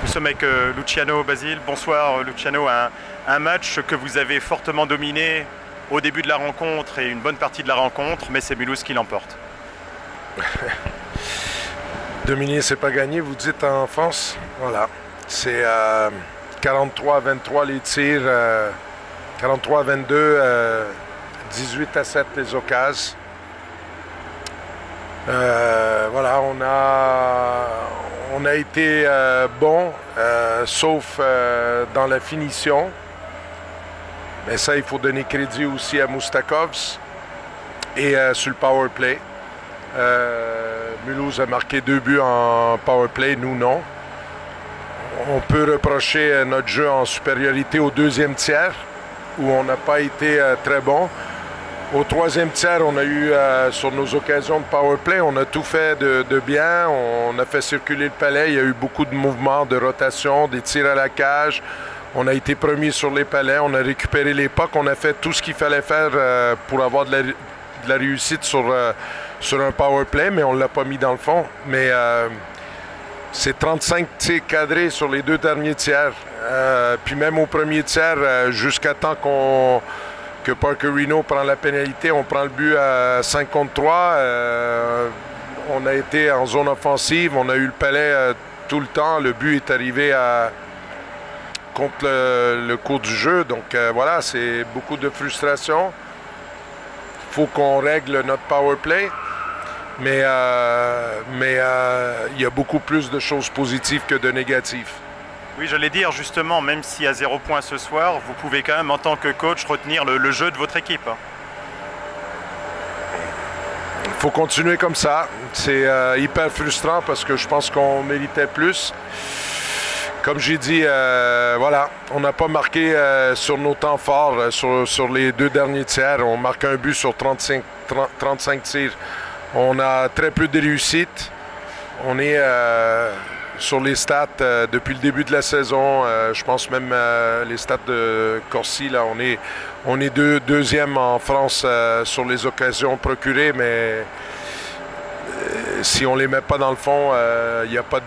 Nous sommes avec Luciano Basile. Bonsoir Luciano, un match que vous avez fortement dominé au début de la rencontre et une bonne partie de la rencontre, mais c'est Mulhouse qui l'emporte. Dominer, c'est pas gagner, vous dites en France. Voilà. C'est 43-23 les tirs, 43-22, 18-7 les occasions. Voilà, on a été bon, sauf dans la finition. Mais ça, il faut donner crédit aussi à Moustakovs et sur le power play. Mulhouse a marqué 2 buts en power play, nous non. On peut reprocher notre jeu en supériorité au deuxième tiers, où on n'a pas été très bon. Au troisième tiers, on a eu, sur nos occasions de power play, on a tout fait de bien. On a fait circuler le palais. Il y a eu beaucoup de mouvements, de rotation, des tirs à la cage. On a été premier sur les palais. On a récupéré les pucks. On a fait tout ce qu'il fallait faire pour avoir de la réussite sur un power play, mais on ne l'a pas mis dans le fond. Mais c'est 35 tirs cadrés sur les 2 derniers tiers. Puis même au premier tiers, jusqu'à temps que Parker-Reno prend la pénalité, on prend le but à 5 contre 3. On a été en zone offensive, on a eu le palais tout le temps. Le but est arrivé contre le cours du jeu. Donc voilà, c'est beaucoup de frustration. Il faut qu'on règle notre power play. Mais il y a beaucoup plus de choses positives que de négatives. Oui, j'allais dire justement, même s'il y a 0 point ce soir, vous pouvez quand même en tant que coach retenir le jeu de votre équipe. Il faut continuer comme ça. C'est hyper frustrant parce que je pense qu'on méritait plus. Comme j'ai dit, voilà, on n'a pas marqué sur nos temps forts, sur les 2 derniers tiers. On marque un but sur 35 tirs. On a très peu de réussite. On est sur les stats depuis le début de la saison. Je pense même les stats de Corsi, là, on est deuxième en France sur les occasions procurées, mais si on ne les met pas dans le fond, y a pas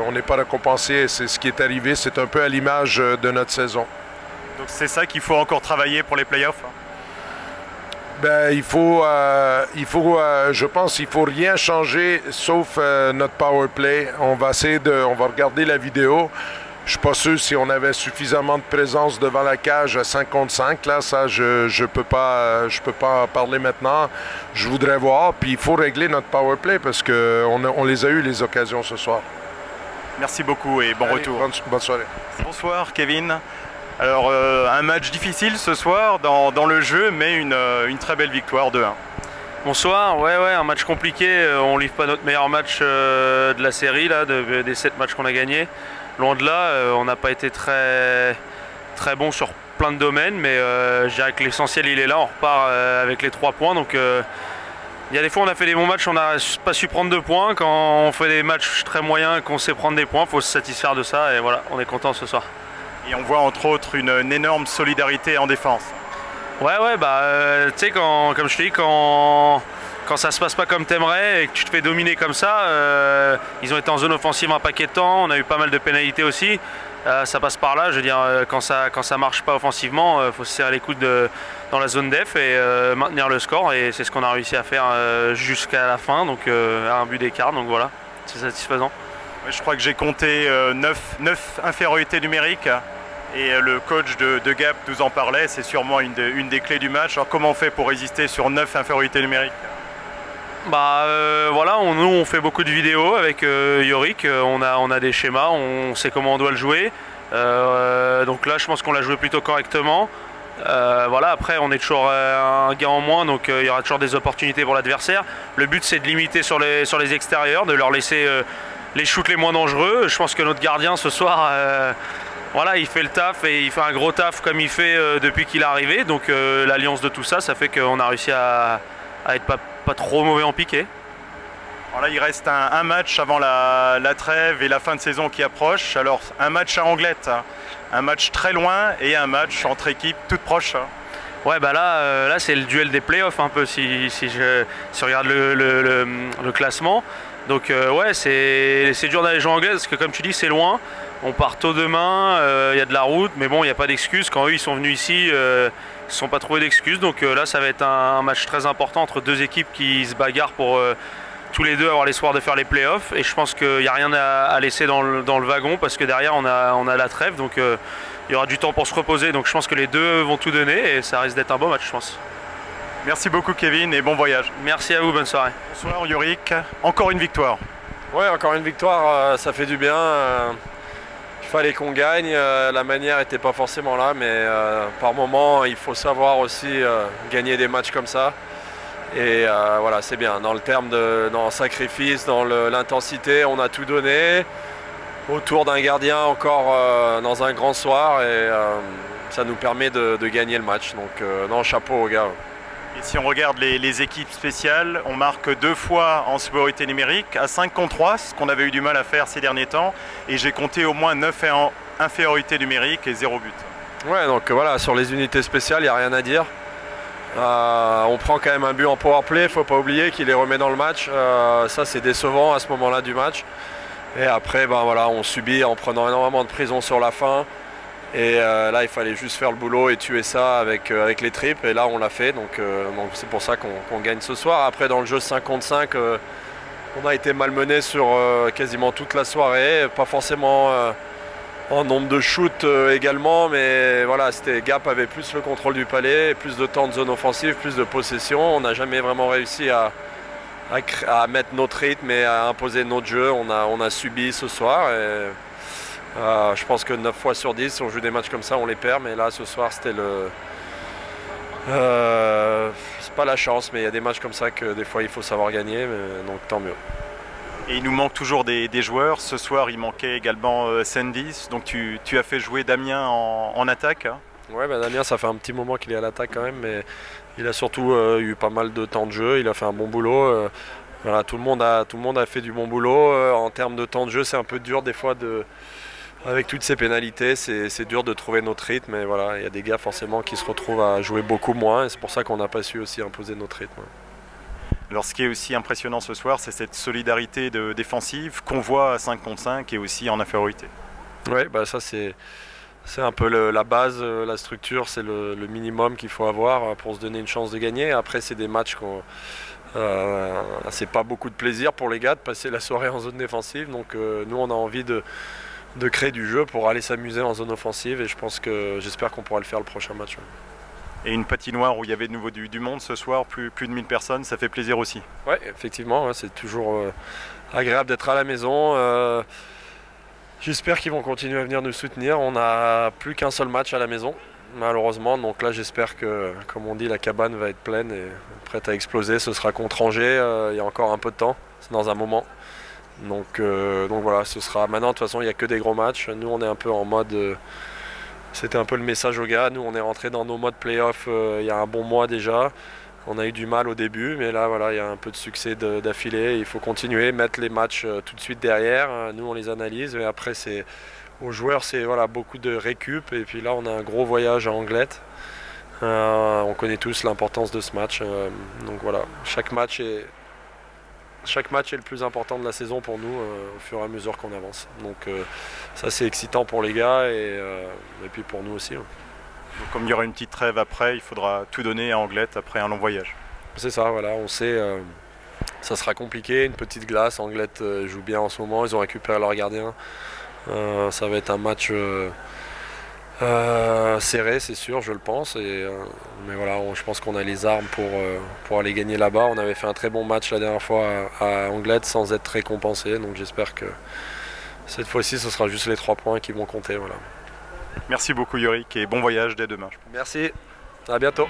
on n'est pas récompensé. C'est ce qui est arrivé. C'est un peu à l'image de notre saison. Donc c'est ça qu'il faut encore travailler pour les playoffs. Ben, je pense qu'il ne faut rien changer sauf notre power play. On va regarder la vidéo. Je ne suis pas sûr si on avait suffisamment de présence devant la cage à 5 contre 5. Là, ça, je peux pas en parler maintenant. Je voudrais voir. Puis il faut régler notre power play parce qu'on les a eu les occasions ce soir. Merci beaucoup et bon retour. Bonne soirée. Bonsoir Kevin. Alors un match difficile ce soir dans le jeu, mais une très belle victoire 2-1. Bonsoir, ouais, un match compliqué. On livre pas notre meilleur match de la série, là, des 7 matchs qu'on a gagnés. Loin de là, on n'a pas été très bon sur plein de domaines, mais je dirais que l'essentiel il est là. On repart avec les 3 points. Donc il y a des fois on a fait des bons matchs, on n'a pas su prendre 2 points. Quand on fait des matchs très moyens, qu'on sait prendre des points, il faut se satisfaire de ça. Et voilà, on est content ce soir. Et on voit entre autres une énorme solidarité en défense. Ouais, tu sais, comme je te dis, quand ça se passe pas comme t'aimerais et que tu te fais dominer comme ça, ils ont été en zone offensive un paquet de temps, on a eu pas mal de pénalités aussi. Ça passe par là, je veux dire, quand ça marche pas offensivement, faut se serrer les coudes dans la zone def et maintenir le score. Et c'est ce qu'on a réussi à faire jusqu'à la fin, donc à un but d'écart, donc voilà, c'est satisfaisant. Je crois que j'ai compté 9 infériorités numériques. Et le coach de Gap nous en parlait, c'est sûrement une des clés du match. Alors comment on fait pour résister sur 9 infériorités numériques? Voilà, nous on fait beaucoup de vidéos avec Yorick, on a des schémas, on sait comment on doit le jouer. Donc là je pense qu'on l'a joué plutôt correctement. Voilà, après on est toujours un gars en moins, donc il y aura toujours des opportunités pour l'adversaire. Le but c'est de limiter sur les extérieurs, de leur laisser les shoots les moins dangereux. Je pense que notre gardien ce soir... Voilà, il fait le taf et il fait un gros taf comme il fait depuis qu'il est arrivé. Donc l'alliance de tout ça, ça fait qu'on a réussi à être pas trop mauvais en piqué. Alors là, il reste un match avant la trêve et la fin de saison qui approche. Alors un match à Anglette, un match très loin et un match entre équipes toutes proches. Ouais, bah là c'est le duel des playoffs un peu si je regarde le classement. Donc ouais, c'est dur d'aller jouer en Angleterre parce que comme tu dis c'est loin. On part tôt demain, il y a de la route, mais bon il n'y a pas d'excuses. Quand eux ils sont venus ici, ils ne se sont pas trouvés d'excuses. Donc là ça va être un match très important entre deux équipes qui se bagarrent pour tous les deux avoir l'espoir de faire les playoffs. Et je pense qu'il n'y a rien à laisser dans le wagon parce que derrière on a la trêve. Donc il y aura du temps pour se reposer. Donc je pense que les deux vont tout donner et ça risque d'être un beau match je pense. Merci beaucoup Kevin et bon voyage. Merci à vous, bonne soirée. Bonsoir Yorick, encore une victoire. Ouais, encore une victoire, ça fait du bien. Il fallait qu'on gagne, la manière n'était pas forcément là, mais par moment il faut savoir aussi gagner des matchs comme ça. Et voilà, c'est bien. Dans le terme dans le sacrifice, dans l'intensité, on a tout donné. Autour d'un gardien encore dans un grand soir et ça nous permet de gagner le match. Donc non, chapeau aux gars. Et si on regarde les équipes spéciales, on marque 2 fois en supériorité numérique à 5 contre 3, ce qu'on avait eu du mal à faire ces derniers temps. Et j'ai compté au moins 9 en infériorité numérique et 0 but. Ouais, donc voilà, sur les unités spéciales, il n'y a rien à dire. On prend quand même un but en powerplay, il ne faut pas oublier qu'il les remet dans le match. Ça c'est décevant à ce moment-là du match. Et après, ben voilà, on subit en prenant énormément de prison sur la fin. Et là, il fallait juste faire le boulot et tuer ça avec les tripes. Et là, on l'a fait. Donc c'est pour ça qu'on gagne ce soir. Après, dans le jeu 5 contre 5, on a été malmené sur quasiment toute la soirée. Pas forcément en nombre de shoots également. Mais voilà, Gap avait plus le contrôle du palais, plus de temps de zone offensive, plus de possession. On n'a jamais vraiment réussi à mettre notre rythme et à imposer notre jeu. On a subi ce soir. Et, je pense que 9 fois sur 10, si on joue des matchs comme ça, on les perd. Mais là, ce soir, c'était c'est pas la chance, mais il y a des matchs comme ça que des fois, il faut savoir gagner. Donc, tant mieux. Et il nous manque toujours des joueurs. Ce soir, il manquait également Sandy. Donc, tu as fait jouer Damien en attaque. Hein. Ouais, bah Damien, ça fait un petit moment qu'il est à l'attaque quand même. Mais il a surtout eu pas mal de temps de jeu. Il a fait un bon boulot. Voilà, tout le monde a fait du bon boulot. En termes de temps de jeu, c'est un peu dur des fois avec toutes ces pénalités, c'est dur de trouver notre rythme. Et voilà, il y a des gars forcément qui se retrouvent à jouer beaucoup moins. Et c'est pour ça qu'on n'a pas su aussi imposer notre rythme. Alors ce qui est aussi impressionnant ce soir, c'est cette solidarité défensive qu'on voit à 5 contre 5 et aussi en infériorité. Oui, bah ça c'est un peu la base, la structure, c'est le minimum qu'il faut avoir pour se donner une chance de gagner. Après, c'est des matchs c'est pas beaucoup de plaisir pour les gars de passer la soirée en zone défensive. Donc nous, on a envie de créer du jeu pour aller s'amuser en zone offensive et j'espère qu'on pourra le faire le prochain match. Et une patinoire où il y avait de nouveau du monde ce soir, plus de 1000 personnes, ça fait plaisir aussi. Oui, effectivement, c'est toujours agréable d'être à la maison. J'espère qu'ils vont continuer à venir nous soutenir. On n'a plus qu'un seul match à la maison, malheureusement. Donc là, j'espère que, comme on dit, la cabane va être pleine et prête à exploser. Ce sera contre Angers, il y a encore un peu de temps, c'est dans un moment. Donc voilà, ce sera maintenant. De toute façon, il n'y a que des gros matchs. Nous, on est un peu en mode. C'était un peu le message aux gars. Nous, on est rentré dans nos modes playoff il y a un bon mois déjà. On a eu du mal au début, mais là, voilà, il y a un peu de succès d'affilée. Il faut continuer, mettre les matchs tout de suite derrière. Nous, on les analyse. Et après, aux joueurs, c'est voilà, beaucoup de récup. Et puis là, on a un gros voyage à Anglet. On connaît tous l'importance de ce match. Donc voilà, chaque match est le plus important de la saison pour nous au fur et à mesure qu'on avance. Donc ça c'est excitant pour les gars et puis pour nous aussi. Hein. Donc, comme il y aura une petite trêve après, il faudra tout donner à Anglet après un long voyage. C'est ça, voilà, on sait, ça sera compliqué, une petite glace. Anglet joue bien en ce moment, ils ont récupéré leur gardien. Ça va être un match serré, c'est sûr, je le pense. Mais voilà, je pense qu'on a les armes pour aller gagner là-bas. On avait fait un très bon match la dernière fois à Anglet sans être récompensé. Donc j'espère que cette fois-ci, ce sera juste les 3 points qui vont compter. Voilà. Merci beaucoup Yorick et bon voyage dès demain. Merci, à bientôt.